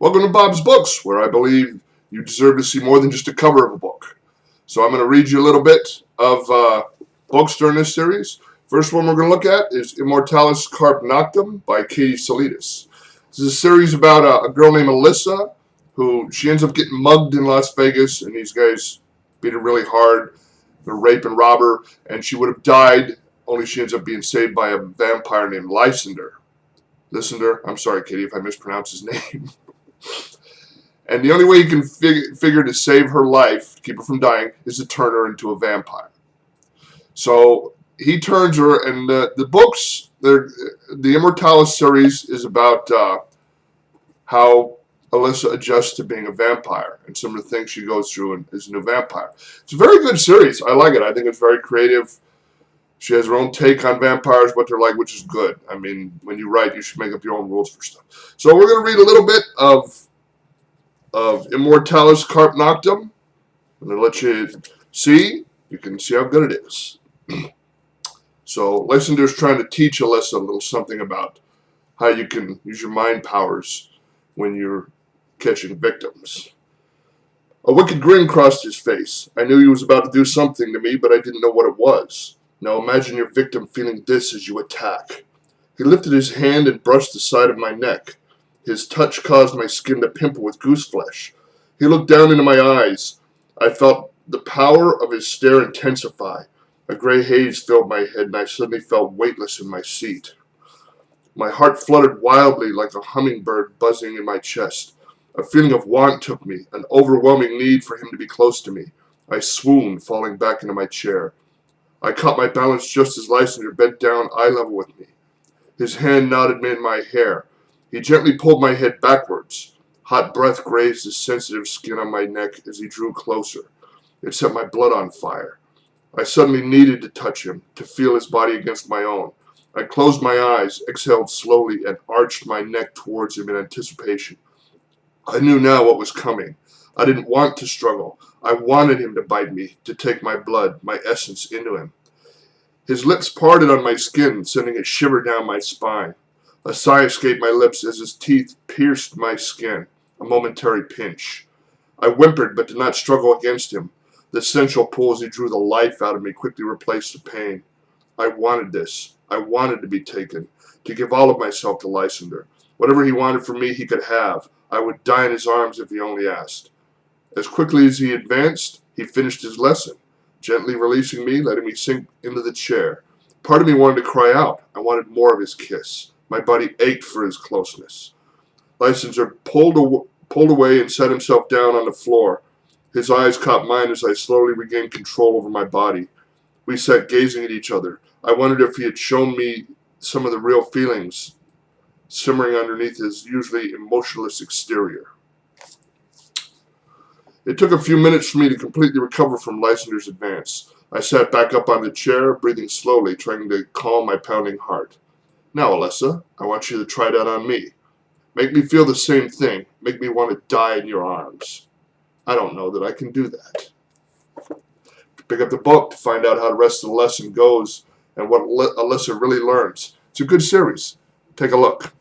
Welcome to Bob's Books, where I believe you deserve to see more than just a cover of a book. So I'm going to read you a little bit of books during this series. First one we're going to look at is Immortalis Carpe Noctem by Katie Salidas. This is a series about a girl named Alyssa who she ends up getting mugged in Las Vegas, and these guys beat her really hard. They're rape and rob her, and she would have died, only she ends up being saved by a vampire named Lysander. I'm sorry, Katie, if I mispronounce his name. And the only way you can figure to save her life, to keep her from dying, is to turn her into a vampire. So he turns her, and the books, the Immortalis series is about how Alyssa adjusts to being a vampire and some of the things she goes through as a new vampire. It's a very good series. I like it. I think it's very creative. She has her own take on vampires, what they're like, which is good. I mean, when you write, you should make up your own rules for stuff. So we're going to read a little bit of Immortalis Carpe Noctem. I'm going to let you see. You can see how good it is. So Lysander's trying to teach Alyssa a little something about how you can use your mind powers when you're catching victims. A wicked grin crossed his face. I knew he was about to do something to me, but I didn't know what it was. Now imagine your victim feeling this as you attack. He lifted his hand and brushed the side of my neck. His touch caused my skin to pimple with goose flesh. He looked down into my eyes. I felt the power of his stare intensify. A gray haze filled my head, and I suddenly felt weightless in my seat. My heart fluttered wildly like a hummingbird buzzing in my chest. A feeling of want took me, an overwhelming need for him to be close to me. I swooned, falling back into my chair. I caught my balance just as Lysander bent down eye level with me. His hand knotted me in my hair. He gently pulled my head backwards. Hot breath grazed the sensitive skin on my neck as he drew closer. It set my blood on fire. I suddenly needed to touch him, to feel his body against my own. I closed my eyes, exhaled slowly, and arched my neck towards him in anticipation. I knew now what was coming. I didn't want to struggle. I wanted him to bite me, to take my blood, my essence, into him. His lips parted on my skin, sending a shiver down my spine. A sigh escaped my lips as his teeth pierced my skin, a momentary pinch. I whimpered but did not struggle against him. The sensual pull as he drew the life out of me quickly replaced the pain. I wanted this. I wanted to be taken, to give all of myself to Lysander. Whatever he wanted from me he could have. I would die in his arms if he only asked. As quickly as he advanced, he finished his lesson, gently releasing me, letting me sink into the chair. Part of me wanted to cry out. I wanted more of his kiss. My body ached for his closeness. Lysander pulled away and set himself down on the floor. His eyes caught mine as I slowly regained control over my body. We sat gazing at each other. I wondered if he had shown me some of the real feelings simmering underneath his usually emotionless exterior. It took a few minutes for me to completely recover from Lysander's advance. I sat back up on the chair, breathing slowly, trying to calm my pounding heart. Now, Alyssa, I want you to try that on me. Make me feel the same thing. Make me want to die in your arms. I don't know that I can do that. Pick up the book to find out how the rest of the lesson goes and what Alyssa really learns. It's a good series. Take a look.